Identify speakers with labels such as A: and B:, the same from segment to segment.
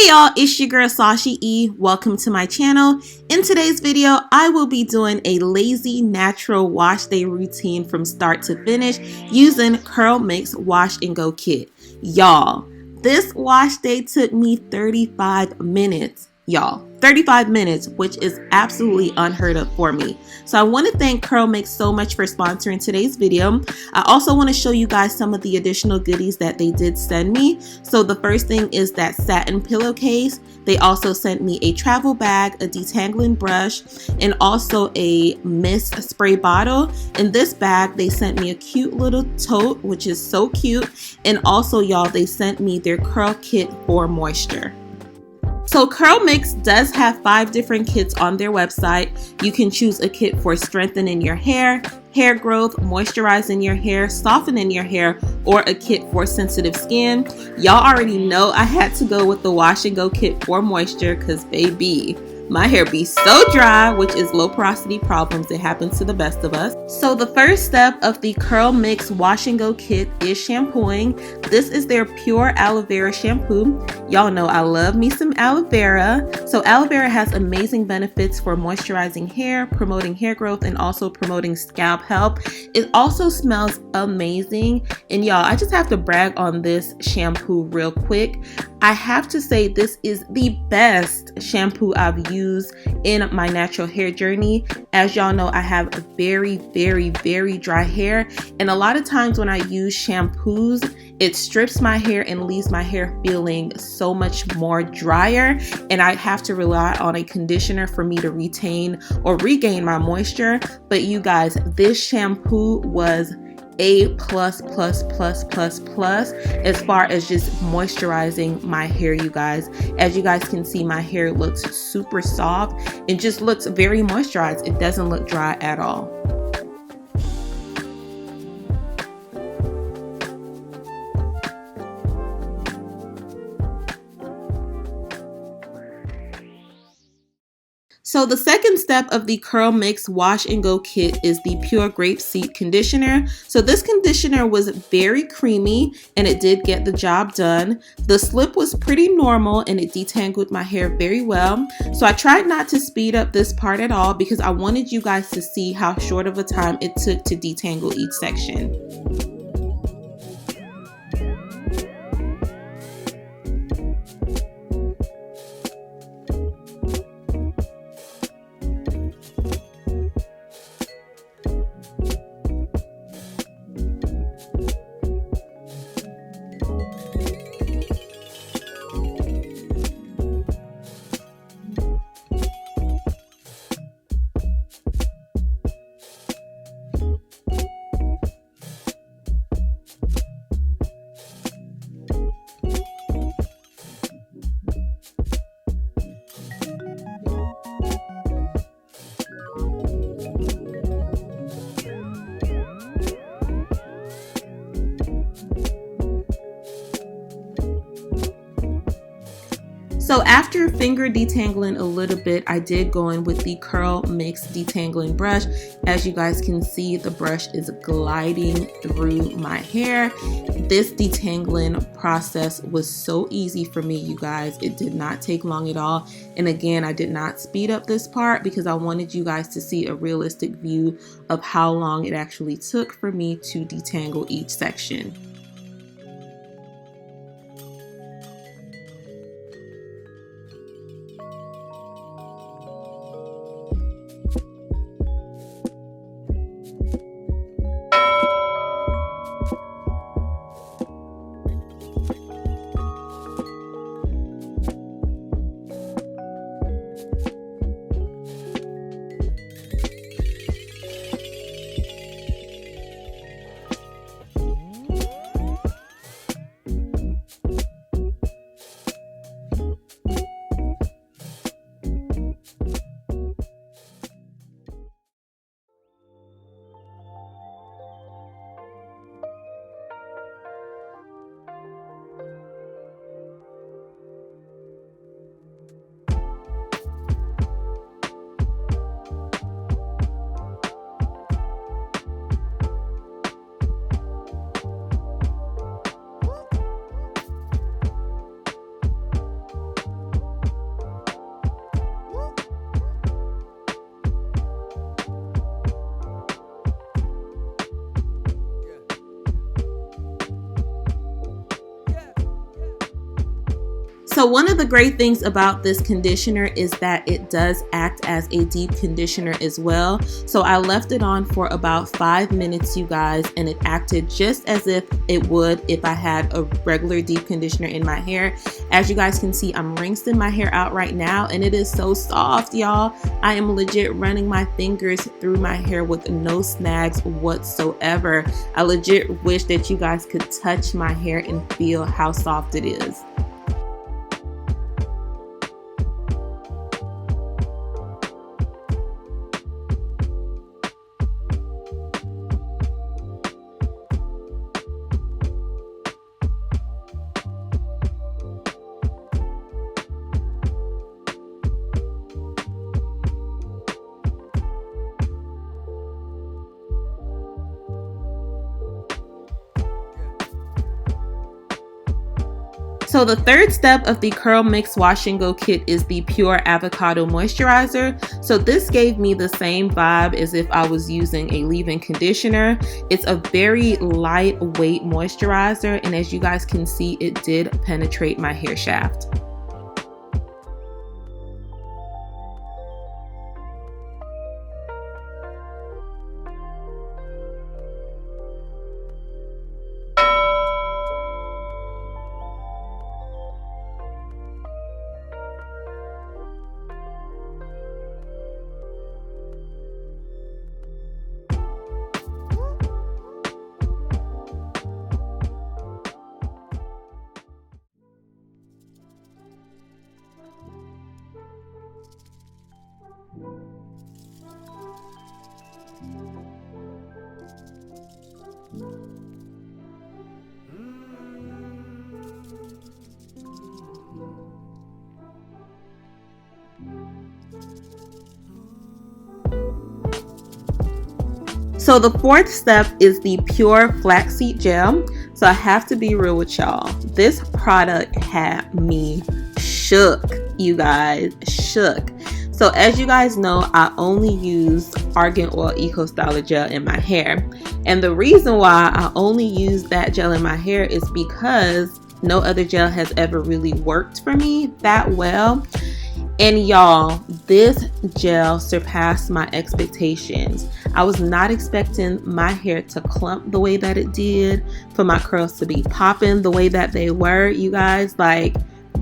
A: Hey y'all, it's your girl Sashi E. Welcome to my channel. In today's video, I will be doing a lazy natural wash day routine from start to finish using CurlMix Wash and Go kit. Y'all, this wash day took me 35 minutes. Y'all, 35 minutes, which is absolutely unheard of for me. So I want to thank CurlMix so much for sponsoring today's video. I also want to show you guys some of the additional goodies that they did send me. So the first thing is that satin pillowcase. They also sent me a travel bag, a detangling brush, and also a mist spray bottle. In this bag, they sent me a cute little tote, which is so cute. And also, y'all, they sent me their curl kit for moisture. So CurlMix does have 5 different kits on their website. You can choose a kit for strengthening your hair, hair growth, moisturizing your hair, softening your hair, or a kit for sensitive skin. Y'all already know I had to go with the Wash and Go kit for moisture because baby, my hair be so dry, which is low porosity problems. It happens to the best of us. So the first step of the CurlMix Wash and Go kit is shampooing. This is their pure aloe vera shampoo. Y'all know I love me some aloe vera. So aloe vera has amazing benefits for moisturizing hair, promoting hair growth, and also promoting scalp health. It also smells amazing. And y'all, I just have to brag on this shampoo real quick. I have to say this is the best shampoo I've used in my natural hair journey. As y'all know, I have very dry hair, and a lot of times when I use shampoos, it strips my hair and leaves my hair feeling so much more drier, and I have to rely on a conditioner for me to retain or regain my moisture. But you guys, this shampoo was A+++++ as far as just moisturizing my hair, you guys. As you guys can see, my hair looks super soft and just looks very moisturized. It doesn't look dry at all. So the second step of the CurlMix Wash and Go kit is the Pure Grapeseed conditioner. So this conditioner was very creamy and it did get the job done. The slip was pretty normal and it detangled my hair very well. So I tried not to speed up this part at all because I wanted you guys to see how short of a time it took to detangle each section. So after finger detangling a little bit, I did go in with the CurlMix detangling brush. As you guys can see, the brush is gliding through my hair. This detangling process was so easy for me, you guys. It did not take long at all. And again, I did not speed up this part because I wanted you guys to see a realistic view of how long it actually took for me to detangle each section. So one of the great things about this conditioner is that it does act as a deep conditioner as well. So I left it on for about 5 minutes, you guys, and it acted just as if it would if I had a regular deep conditioner in my hair. As you guys can see, I'm rinsing my hair out right now and it is so soft, y'all. I am legit running my fingers through my hair with no snags whatsoever. I legit wish that you guys could touch my hair and feel how soft it is. So the third step of the CurlMix Wash and Go kit is the Pure Avocado Moisturizer. So this gave me the same vibe as if I was using a leave-in conditioner. It's a very lightweight moisturizer, and as you guys can see, it did penetrate my hair shaft. So the fourth step is the Pure Flaxseed Gel. So I have to be real with y'all. This product had me shook, you guys, shook. So as you guys know, I only use Argan Oil Eco Styler Gel in my hair. And the reason why I only use that gel in my hair is because no other gel has ever really worked for me that well. And y'all, this gel surpassed my expectations. I was not expecting my hair to clump the way that it did, for my curls to be popping the way that they were, you guys. Like,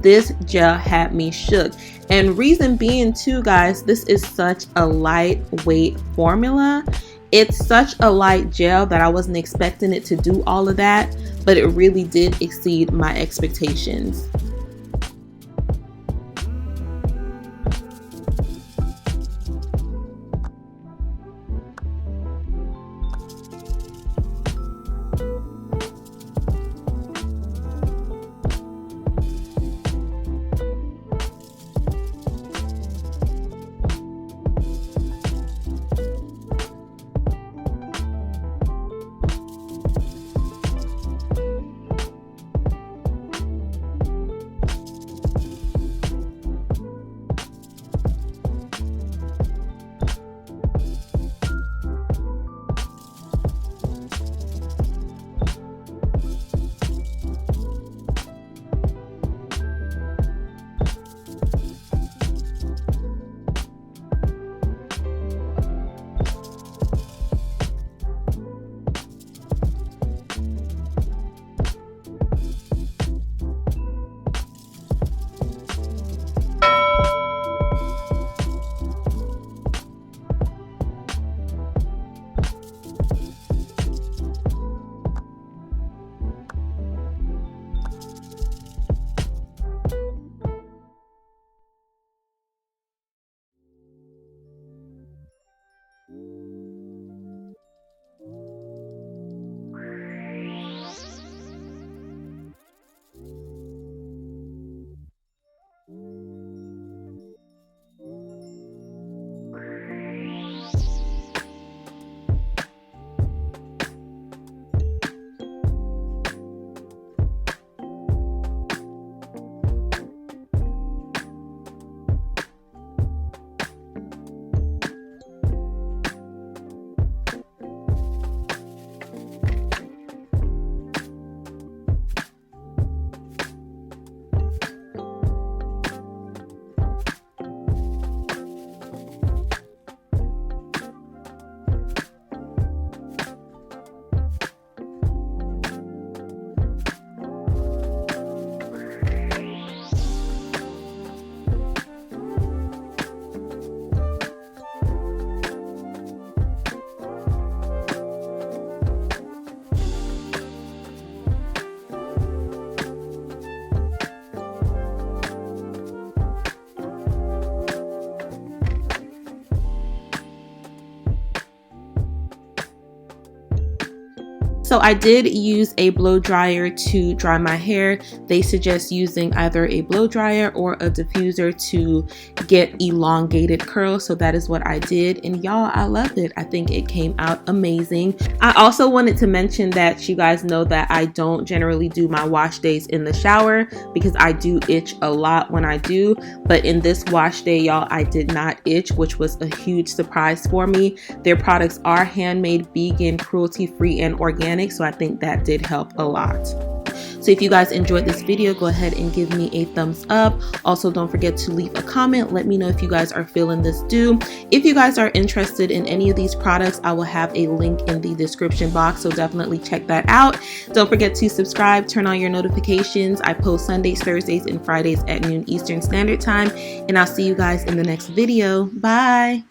A: this gel had me shook. And reason being too, guys, this is such a lightweight formula. It's such a light gel that I wasn't expecting it to do all of that, but it really did exceed my expectations. So I did use a blow dryer to dry my hair. They suggest using either a blow dryer or a diffuser to get elongated curls. So that is what I did. And y'all, I loved it. I think it came out amazing. I also wanted to mention that you guys know that I don't generally do my wash days in the shower because I do itch a lot when I do. But in this wash day, y'all, I did not itch, which was a huge surprise for me. Their products are handmade, vegan, cruelty-free, and organic. So I think that did help a lot. So if you guys enjoyed this video, go ahead and give me a thumbs up. Also, don't forget to leave a comment. Let me know if you guys are feeling this do. If you guys are interested in any of these products, I will have a link in the description box. So definitely check that out. Don't forget to subscribe, turn on your notifications. I post Sundays, Thursdays, and Fridays at noon Eastern Standard Time. And I'll see you guys in the next video. Bye.